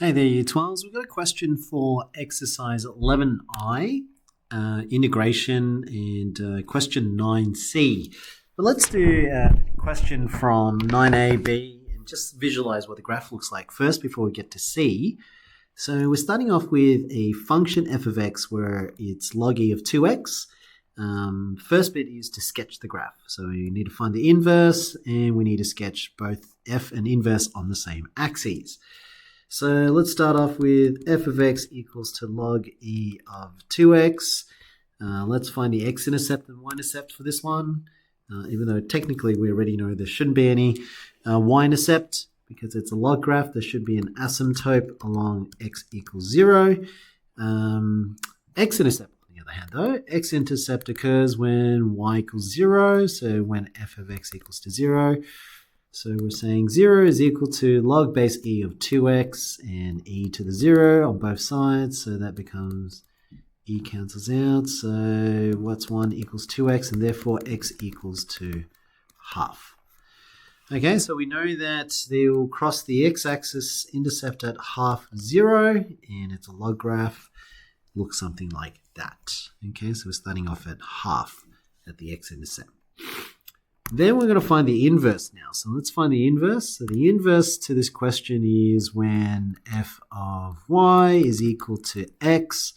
Hey there, Year 12s. We've got a question for exercise 11I, integration, and question 9C. But let's do a question from 9A, B, and just visualize what the graph looks like first before we get to C. So we're starting off with a function f of x where it's log e of 2x. First bit is to sketch the graph. So you need to find the inverse, and we need to sketch both f and inverse on the same axes. So let's start off with f of x equals to log e of 2x. Let's find the x-intercept and y-intercept for this one, even though technically we already know there shouldn't be any y-intercept because it's a log graph. There should be an asymptote along x equals 0. X-intercept, on the other hand, though, x-intercept occurs when y equals 0, so when f of x equals to 0. So we're saying 0 is equal to log base e of 2x and e to the 0 on both sides. So that becomes e cancels out. So what's 1 equals 2x, and therefore x equals to half. Okay, so we know that they will cross the x-axis intercept at half 0, and it's a log graph. Looks something like that. Okay, so we're starting off at half at the x-intercept. Then we're going to find the inverse now. So let's find the inverse. So the inverse to this question is when f of y is equal to x.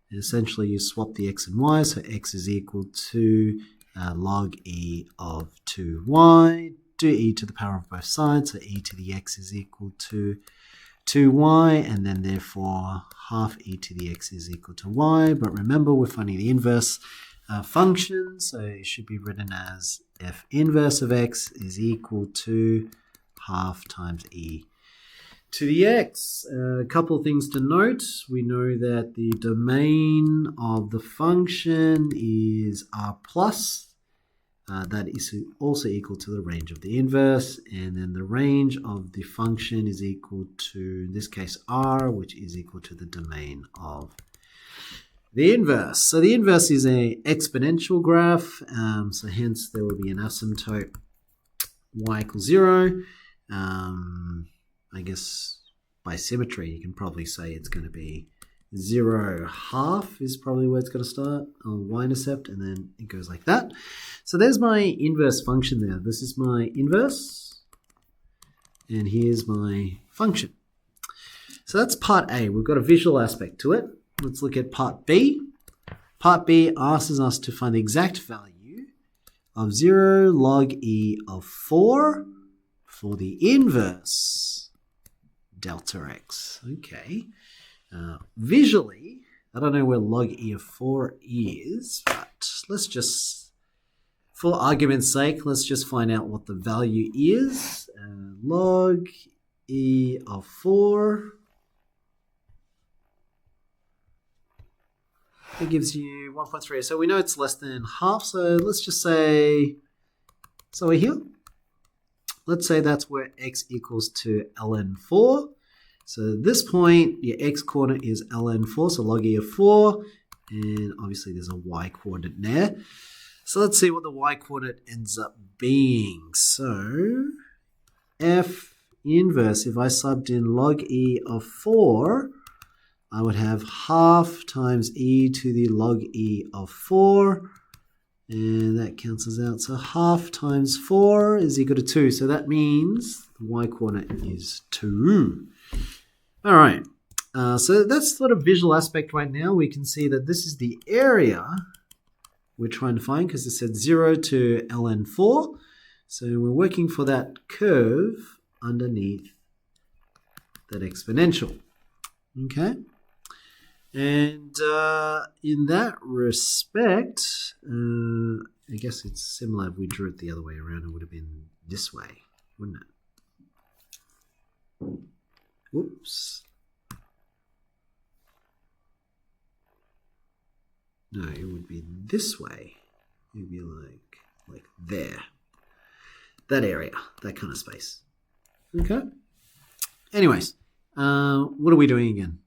And essentially, you swap the x and y. So x is equal to log e of 2y. Do e to the power of both sides. So e to the x is equal to 2y. And then therefore, half e to the x is equal to y. But remember, we're finding the inverse function. So it should be written as f inverse of x is equal to half times e to the x. A couple of things to note. We know that the domain of the function is r plus. That is also equal to the range of the inverse. And then the range of the function is equal to, in this case, r, which is equal to the domain of the inverse. So the inverse is an exponential graph, so hence there will be an asymptote y equals 0. I guess by symmetry you can probably say it's going to be 0 half is probably where it's going to start on y-intercept, and then it goes like that. So there's my inverse function there. This is my inverse, and here's my function. So that's part A. We've got a visual aspect to it. Let's look at part B. Part B asks us to find the exact value of 0 log e of 4 for the inverse delta x. Okay. Visually, I don't know where log e of 4 is, but let's just, for argument's sake, let's just find out what the value is. Log e of 4. It gives you 1.3. So we know it's less than half. So let's just say, so we're here. Let's say that's where x equals to ln 4. So at this point, your x coordinate is ln 4, so log e of 4. And obviously there's a y coordinate there. So let's see what the y coordinate ends up being. So f inverse, if I subbed in log e of 4, I would have half times e to the log e of 4, and that cancels out. So half times 4 is equal to 2. So that means the y coordinate is 2. All right. So that's sort of visual aspect right now. We can see that this is the area we're trying to find because it said 0 to ln 4. So we're working for that curve underneath that exponential. Okay. And in that respect, I guess it's similar. If we drew it the other way around, it would have been this way, wouldn't it? Oops. No, it would be this way. It would be like there. That area, that kind of space. Okay. Anyways, what are we doing again?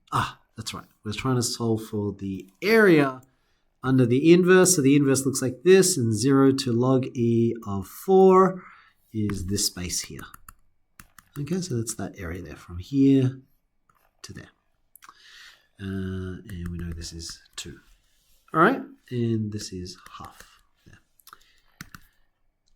That's right. We're trying to solve for the area under the inverse. So the inverse looks like this, and 0 to log e of 4 is this space here. Okay, so that's that area there from here to there. And we know this is 2. All right, and this is half.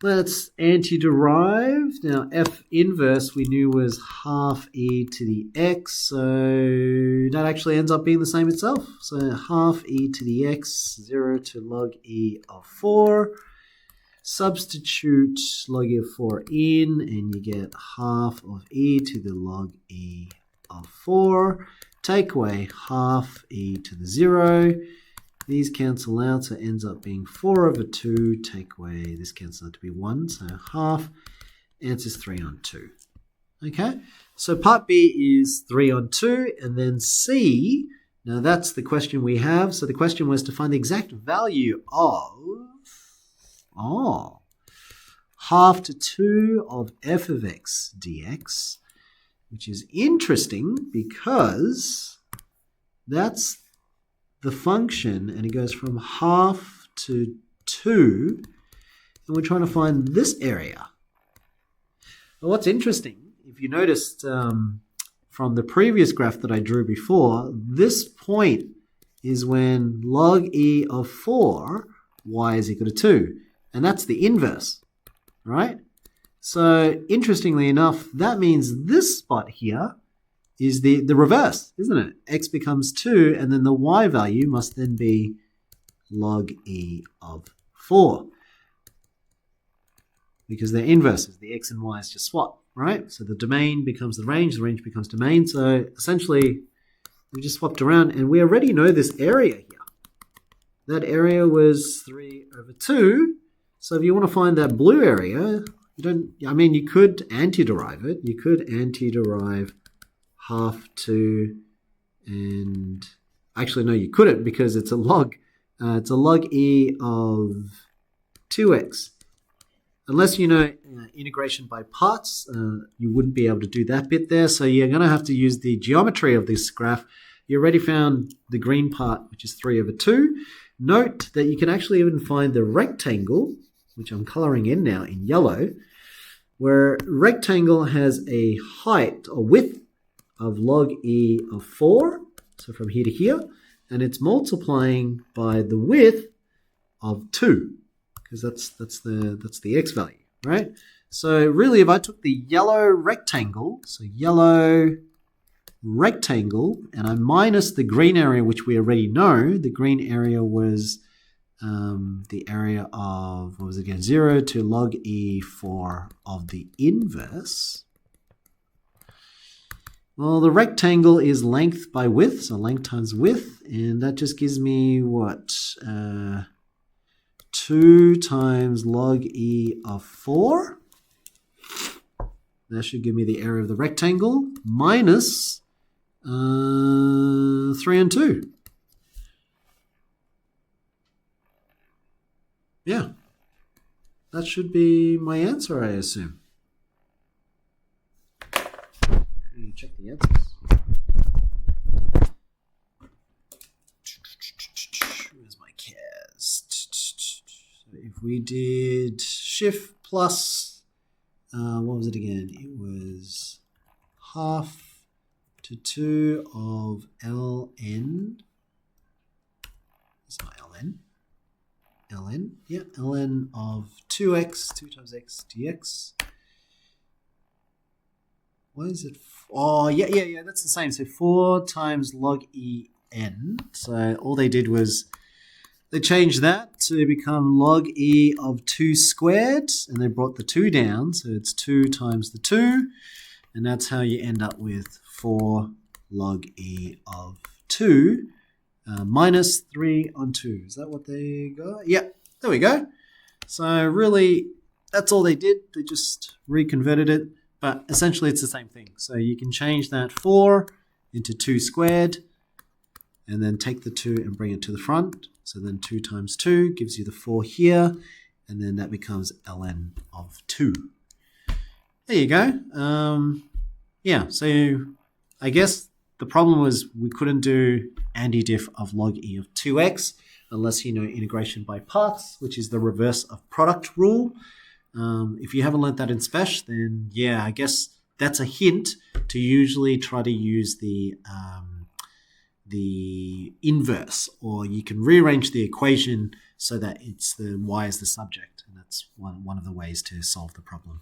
Let's anti-derive. Now, f inverse we knew was half e to the x, so that actually ends up being the same itself. So half e to the x, 0 to log e of 4. Substitute log e of 4 in, and you get half of e to the log e of 4. Take away half e to the 0. These cancel out, so it ends up being 4 over 2. Take away, this cancels out to be 1, so half. Answer is 3 on 2. Okay, so part B is 3 on 2, and then C, now that's the question we have. So the question was to find the exact value of, half to 2 of f of x dx, which is interesting because that's the function, and it goes from half to 2, and we're trying to find this area. Well, what's interesting, if you noticed from the previous graph that I drew before, this point is when log e of 4, y is equal to 2, and that's the inverse, right? So interestingly enough, that means this spot here is the reverse, isn't it? X becomes 2, and then the y value must then be log e of 4. Because they're inverses. The x and y is just swap, right? So the domain becomes the range becomes domain. So essentially, we just swapped around, and we already know this area here. That area was 3 over 2. So if you want to find that blue area, you could anti-derive it. You could anti-derive half 2, and actually no, you couldn't, because it's a log e of 2x. Unless you know integration by parts, you wouldn't be able to do that bit there. So you're going to have to use the geometry of this graph. You already found the green part, which is 3 over 2. Note that you can actually even find the rectangle, which I'm coloring in now in yellow, where rectangle has a height or width of log e of 4, so from here to here, and it's multiplying by the width of 2, because that's the x value, right? So really, if I took the yellow rectangle, and I minus the green area, which we already know, the green area was the area of, 0 to log e4 of the inverse. Well, the rectangle is length by width, so length times width, and that just gives me what? 2 times log e of 4. That should give me the area of the rectangle, minus 3 and 2. Yeah, that should be my answer, I assume. Check the answers. Where's my cast? So if we did shift plus, what was it again? It was half to 2 of ln. It's not ln. ln, yeah, ln of 2x, 2 times x dx. What is it? Oh, yeah, that's the same. So 4 times log en. So all they did was they changed that to become log e of 2 squared, and they brought the 2 down. So it's 2 times the 2, and that's how you end up with 4 log e of 2 minus 3 on 2. Is that what they got? Yeah, there we go. So really, that's all they did. They just reconverted it. But essentially, it's the same thing. So you can change that 4 into 2 squared, and then take the 2 and bring it to the front. So then 2 times 2 gives you the 4 here, and then that becomes ln of 2. There you go. Yeah, so I guess the problem was we couldn't do anti-diff of log e of 2x unless you know integration by parts, which is the reverse of product rule. If you haven't learned that in Spec, then yeah, I guess that's a hint to usually try to use the inverse, or you can rearrange the equation so that it's the y is the subject, and that's one of the ways to solve the problem.